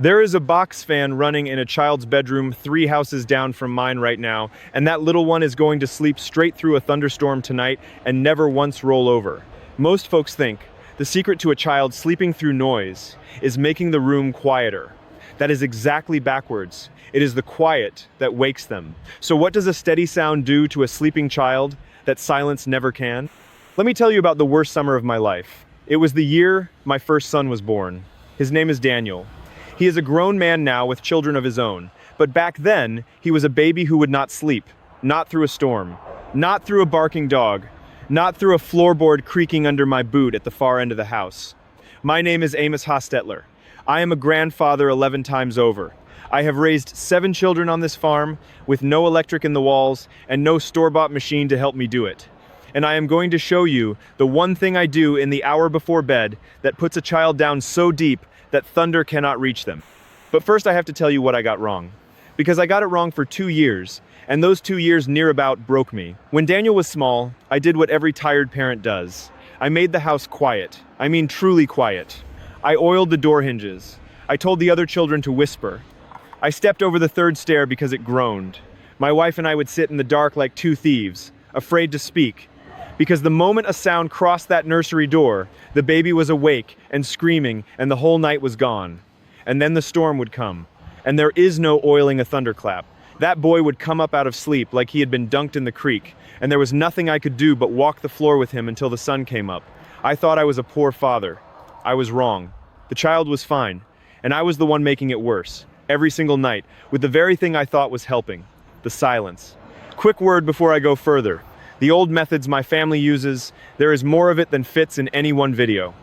There is a box fan running in a child's bedroom 3 houses down from mine right now, and that little one is going to sleep straight through a thunderstorm tonight and never once roll over. Most folks think the secret to a child sleeping through noise is making the room quieter. That is exactly backwards. It is the quiet that wakes them. So what does a steady sound do to a sleeping child that silence never can? Let me tell you about the worst summer of my life. It was the year my first son was born. His name is Daniel. He is a grown man now with children of his own, but back then, he was a baby who would not sleep, not through a storm, not through a barking dog, not through a floorboard creaking under my boot at the far end of the house. My name is Amish Hostetler. I am a grandfather 11 times over. I have raised 7 children on this farm with no electric in the walls and no store-bought machine to help me do it. And I am going to show you the one thing I do in the hour before bed that puts a child down so deep that thunder cannot reach them. But first I have to tell you what I got wrong. Because I got it wrong for 2 years, and those 2 years near about broke me. When Daniel was small, I did what every tired parent does. I made the house quiet. I mean truly quiet. I oiled the door hinges. I told the other children to whisper. I stepped over the 3rd stair because it groaned. My wife and I would sit in the dark like 2 thieves, afraid to speak. Because the moment a sound crossed that nursery door, the baby was awake and screaming and the whole night was gone. And then the storm would come. And there is no oiling a thunderclap. That boy would come up out of sleep like he had been dunked in the creek, and there was nothing I could do but walk the floor with him until the sun came up. I thought I was a poor father. I was wrong. The child was fine, and I was the one making it worse, every single night, with the very thing I thought was helping, the silence. Quick word before I go further. The old methods my family uses, there is more of it than fits in any one video.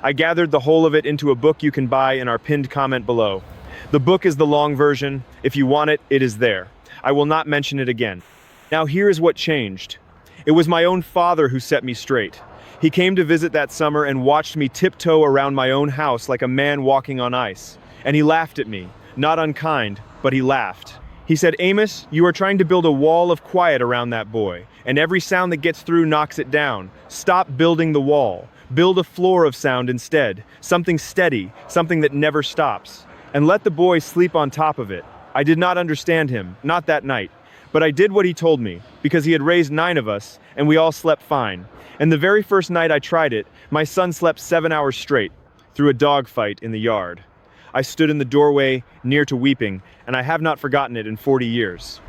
I gathered the whole of it into a book you can buy in our pinned comment below. The book is the long version. If you want it, it is there. I will not mention it again. Now here is what changed. It was my own father who set me straight. He came to visit that summer and watched me tiptoe around my own house like a man walking on ice. And he laughed at me, not unkind, but he laughed. He said, "Amos, you are trying to build a wall of quiet around that boy, and every sound that gets through knocks it down. Stop building the wall. Build a floor of sound instead, something steady, something that never stops. And let the boy sleep on top of it." I did not understand him, not that night. But I did what he told me, because he had raised 9 of us, and we all slept fine. And the very first night I tried it, my son slept 7 hours straight, through a dogfight in the yard. I stood in the doorway, near to weeping, and I have not forgotten it in 40 years.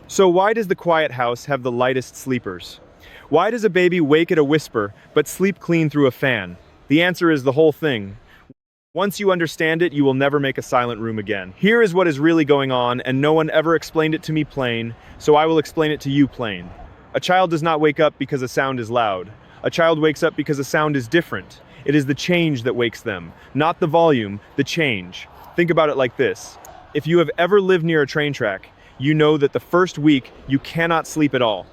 So why does the quiet house have the lightest sleepers? Why does a baby wake at a whisper, but sleep clean through a fan? The answer is the whole thing. Once you understand it, you will never make a silent room again. Here is what is really going on, and no one ever explained it to me plain, so I will explain it to you plain. A child does not wake up because a sound is loud. A child wakes up because a sound is different. It is the change that wakes them, not the volume, the change. Think about it like this. If you have ever lived near a train track, you know that the first week you cannot sleep at all.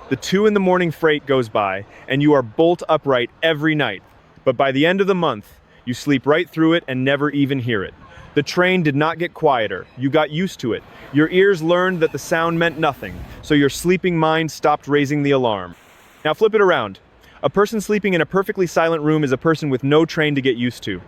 The 2 in the morning freight goes by, and you are bolt upright every night. But by the end of the month, you sleep right through it and never even hear it. The train did not get quieter. You got used to it. Your ears learned that the sound meant nothing, so your sleeping mind stopped raising the alarm. Now flip it around. A person sleeping in a perfectly silent room is a person with no train to get used to.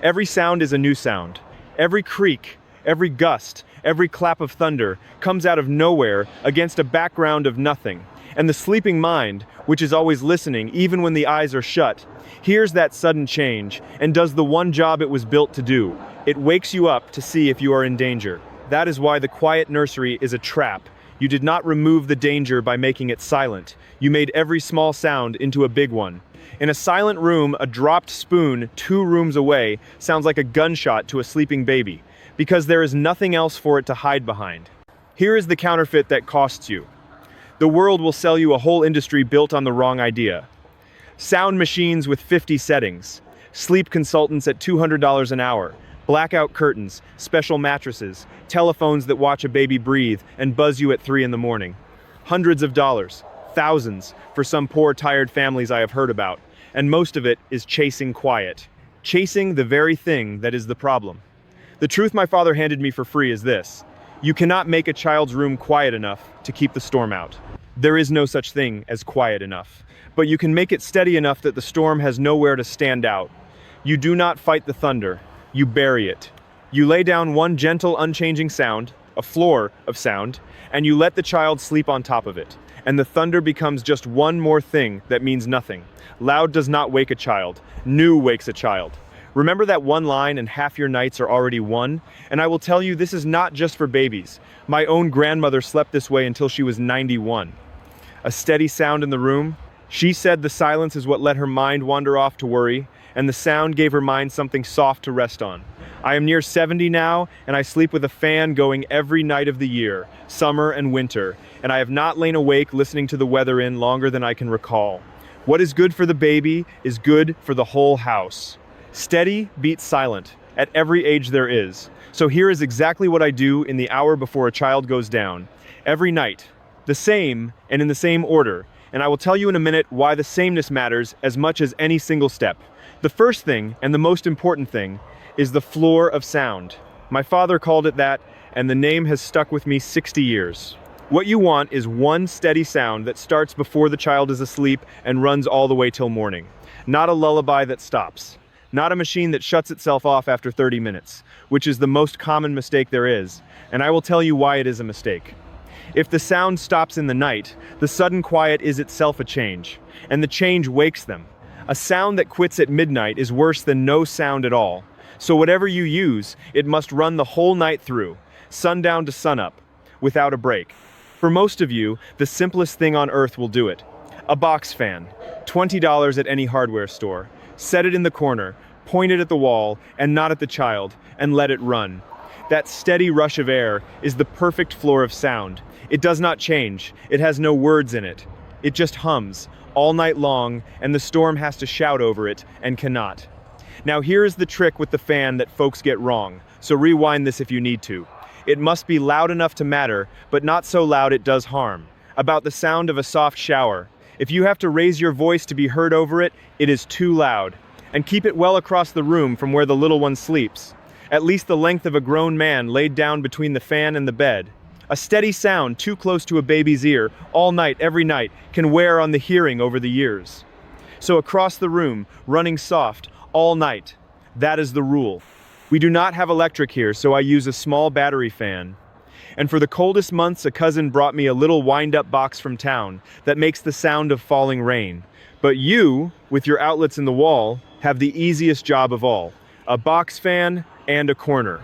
Every sound is a new sound. Every creak, every gust, every clap of thunder comes out of nowhere against a background of nothing. And the sleeping mind, which is always listening even when the eyes are shut, hears that sudden change and does the one job it was built to do. It wakes you up to see if you are in danger. That is why the quiet nursery is a trap. You did not remove the danger by making it silent. You made every small sound into a big one. In a silent room, a dropped spoon 2 rooms away sounds like a gunshot to a sleeping baby, because there is nothing else for it to hide behind. Here is the counterfeit that costs you. The world will sell you a whole industry built on the wrong idea. Sound machines with 50 settings, sleep consultants at $200 an hour, blackout curtains, special mattresses, telephones that watch a baby breathe and buzz you at 3 in the morning. Hundreds of dollars, thousands, for some poor tired families I have heard about, and most of it is chasing quiet. Chasing the very thing that is the problem. The truth my father handed me for free is this. You cannot make a child's room quiet enough to keep the storm out. There is no such thing as quiet enough. But you can make it steady enough that the storm has nowhere to stand out. You do not fight the thunder, you bury it. You lay down one gentle, unchanging sound, a floor of sound, and you let the child sleep on top of it. And the thunder becomes just one more thing that means nothing. Loud does not wake a child. New wakes a child. Remember that one line and half your nights are already won? And I will tell you, this is not just for babies. My own grandmother slept this way until she was 91. A steady sound in the room. She said the silence is what let her mind wander off to worry, and the sound gave her mind something soft to rest on. I am near 70 now, and I sleep with a fan going every night of the year, summer and winter, and I have not lain awake listening to the weather in longer than I can recall. What is good for the baby is good for the whole house. Steady beats silent, at every age there is. So here is exactly what I do in the hour before a child goes down. Every night, the same and in the same order, and I will tell you in a minute why the sameness matters as much as any single step. The first thing, and the most important thing, is the floor of sound. My father called it that, and the name has stuck with me 60 years. What you want is one steady sound that starts before the child is asleep and runs all the way till morning. Not a lullaby that stops. Not a machine that shuts itself off after 30 minutes, which is the most common mistake there is, and I will tell you why it is a mistake. If the sound stops in the night, the sudden quiet is itself a change, and the change wakes them. A sound that quits at midnight is worse than no sound at all. So whatever you use, it must run the whole night through, sundown to sunup, without a break. For most of you, the simplest thing on earth will do it. A box fan, $20 at any hardware store. Set it in the corner, point it at the wall, and not at the child, and let it run. That steady rush of air is the perfect floor of sound. It does not change. It has no words in it. It just hums all night long, and the storm has to shout over it, and cannot. Now here is the trick with the fan that folks get wrong, so rewind this if you need to. It must be loud enough to matter, but not so loud it does harm. About the sound of a soft shower. If you have to raise your voice to be heard over it, it is too loud. And keep it well across the room from where the little one sleeps. At least the length of a grown man laid down between the fan and the bed. A steady sound too close to a baby's ear, all night, every night, can wear on the hearing over the years. So across the room, running soft, all night. That is the rule. We do not have electric here, so I use a small battery fan. And for the coldest months, a cousin brought me a little wind-up box from town that makes the sound of falling rain. But you, with your outlets in the wall, have the easiest job of all. A box fan and a corner.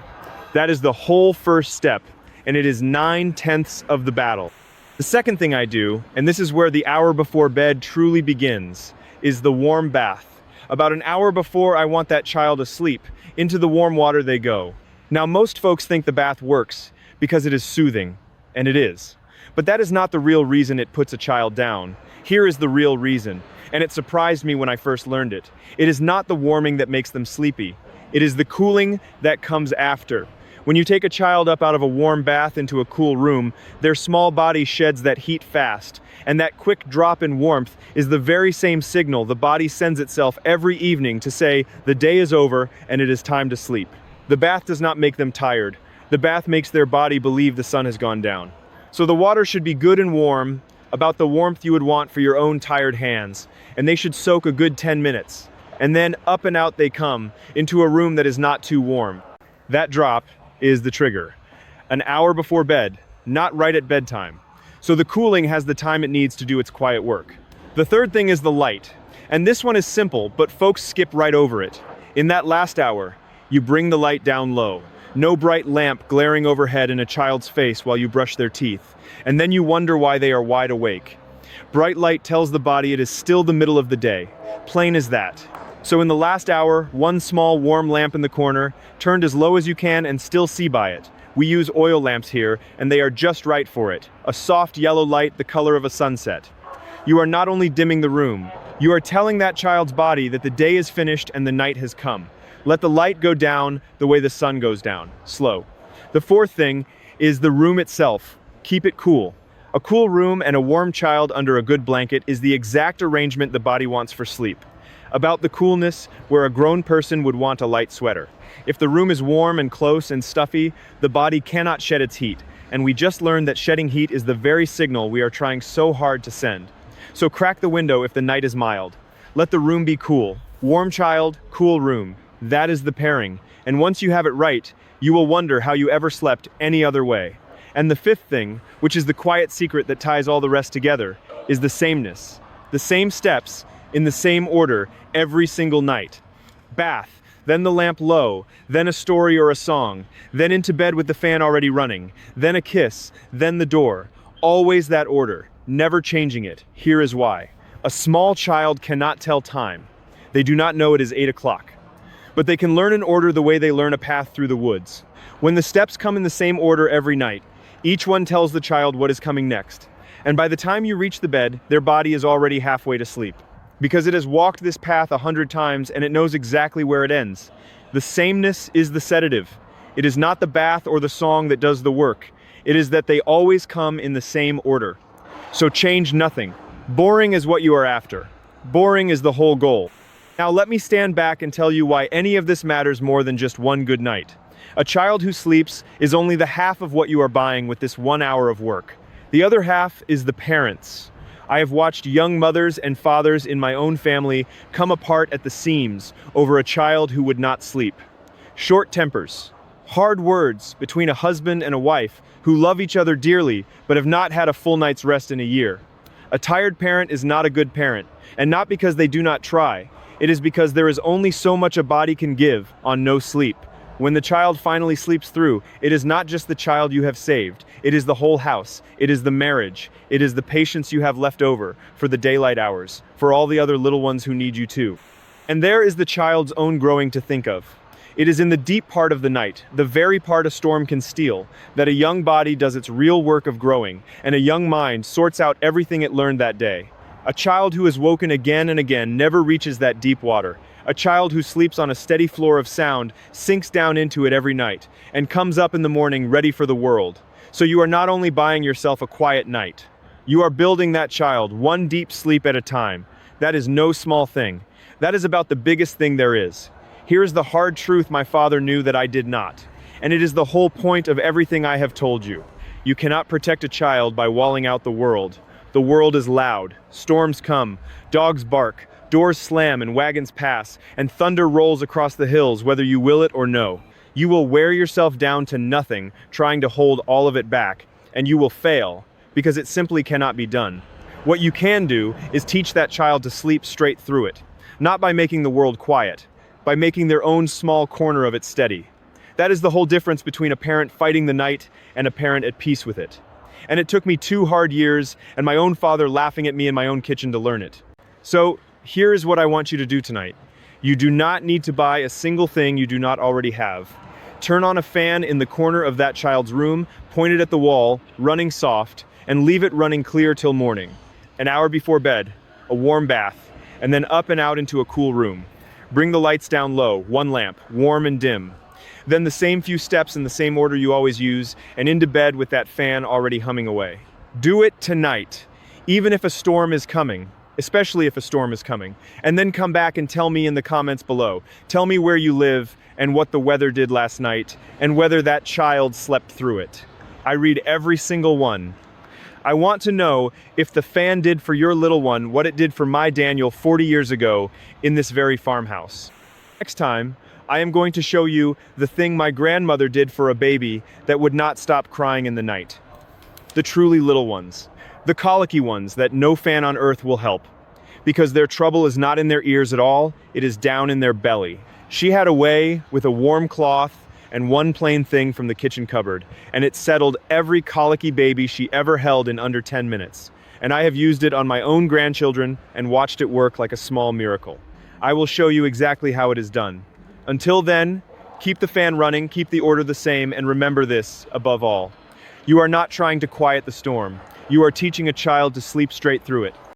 That is the whole first step, and it is 9/10 of the battle. The second thing I do, and this is where the hour before bed truly begins, is the warm bath. About an hour before I want that child asleep, into the warm water they go. Now most folks think the bath works because it is soothing, and it is. But that is not the real reason it puts a child down. Here is the real reason, and it surprised me when I first learned it. It is not the warming that makes them sleepy. It is the cooling that comes after. When you take a child up out of a warm bath into a cool room, their small body sheds that heat fast, and that quick drop in warmth is the very same signal the body sends itself every evening to say the day is over and it is time to sleep. The bath does not make them tired. The bath makes their body believe the sun has gone down. So the water should be good and warm, about the warmth you would want for your own tired hands, and they should soak a good 10 minutes. And then up and out they come, into a room that is not too warm. That drop is the trigger. An hour before bed, not right at bedtime. So the cooling has the time it needs to do its quiet work. The third thing is the light. And this one is simple, but folks skip right over it. In that last hour, you bring the light down low. No bright lamp glaring overhead in a child's face while you brush their teeth. And then you wonder why they are wide awake. Bright light tells the body it is still the middle of the day. Plain as that. So in the last hour, one small warm lamp in the corner, turned as low as you can and still see by it. We use oil lamps here, and they are just right for it. A soft yellow light the color of a sunset. You are not only dimming the room, you are telling that child's body that the day is finished and the night has come. Let the light go down the way the sun goes down, slow. The fourth thing is the room itself. Keep it cool. A cool room and a warm child under a good blanket is the exact arrangement the body wants for sleep. About the coolness, where a grown person would want a light sweater. If the room is warm and close and stuffy, the body cannot shed its heat, and we just learned that shedding heat is the very signal we are trying so hard to send. So crack the window if the night is mild. Let the room be cool. Warm child, cool room. That is the pairing, and once you have it right, You will wonder how you ever slept any other way. And the fifth thing, which is the quiet secret that ties all the rest together, is the sameness. The same steps, in the same order, every single night. Bath, then the lamp low, then a story or a song, then into bed with the fan already running, then a kiss, then the door. Always that order, never changing it. Here is why. A small child cannot tell time. They do not know it is 8 o'clock. But they can learn an order the way they learn a path through the woods. When the steps come in the same order every night, each one tells the child what is coming next. And by the time you reach the bed, their body is already halfway to sleep. Because it has walked this path 100 times and it knows exactly where it ends. The sameness is the sedative. It is not the bath or the song that does the work. It is that they always come in the same order. So change nothing. Boring is what you are after. Boring is the whole goal. Now let me stand back and tell you why any of this matters more than just one good night. A child who sleeps is only the half of what you are buying with this 1 hour of work. The other half is the parents. I have watched young mothers and fathers in my own family come apart at the seams over a child who would not sleep. Short tempers, hard words between a husband and a wife who love each other dearly but have not had a full night's rest in a year. A tired parent is not a good parent, and not because they do not try. It is because there is only so much a body can give on no sleep. When the child finally sleeps through, it is not just the child you have saved. It is the whole house. It is the marriage. It is the patience you have left over for the daylight hours, for all the other little ones who need you too. And there is the child's own growing to think of. It is in the deep part of the night, the very part a storm can steal, that a young body does its real work of growing, and a young mind sorts out everything it learned that day. A child who is woken again and again never reaches that deep water. A child who sleeps on a steady floor of sound sinks down into it every night and comes up in the morning ready for the world. So you are not only buying yourself a quiet night, you are building that child one deep sleep at a time. That is no small thing. That is about the biggest thing there is. Here is the hard truth my father knew that I did not. And it is the whole point of everything I have told you. You cannot protect a child by walling out the world. The world is loud. Storms come. Dogs bark. Doors slam and wagons pass, and thunder rolls across the hills whether you will it or no. You will wear yourself down to nothing trying to hold all of it back, and you will fail because it simply cannot be done. What you can do is teach that child to sleep straight through it, not by making the world quiet, by making their own small corner of it steady. That is the whole difference between a parent fighting the night and a parent at peace with it. And it took me 2 hard years and my own father laughing at me in my own kitchen to learn it. So, here is what I want you to do tonight. You do not need to buy a single thing you do not already have. Turn on a fan in the corner of that child's room, point it at the wall, running soft, and leave it running clear till morning. An hour before bed, a warm bath, and then up and out into a cool room. Bring the lights down low, 1 lamp, warm and dim. Then the same few steps in the same order you always use, and into bed with that fan already humming away. Do it tonight, even if a storm is coming. Especially if a storm is coming, and then come back and tell me in the comments below. Tell me where you live and what the weather did last night and whether that child slept through it. I read every single one. I want to know if the fan did for your little one what it did for my Daniel 40 years ago in this very farmhouse. Next time, I am going to show you the thing my grandmother did for a baby that would not stop crying in the night. The truly little ones. The colicky ones that no fan on earth will help. Because their trouble is not in their ears at all, it is down in their belly. She had a way with a warm cloth and one plain thing from the kitchen cupboard, and it settled every colicky baby she ever held in under 10 minutes. And I have used it on my own grandchildren and watched it work like a small miracle. I will show you exactly how it is done. Until then, keep the fan running, keep the order the same, and remember this above all. You are not trying to quiet the storm. You are teaching a child to sleep straight through it.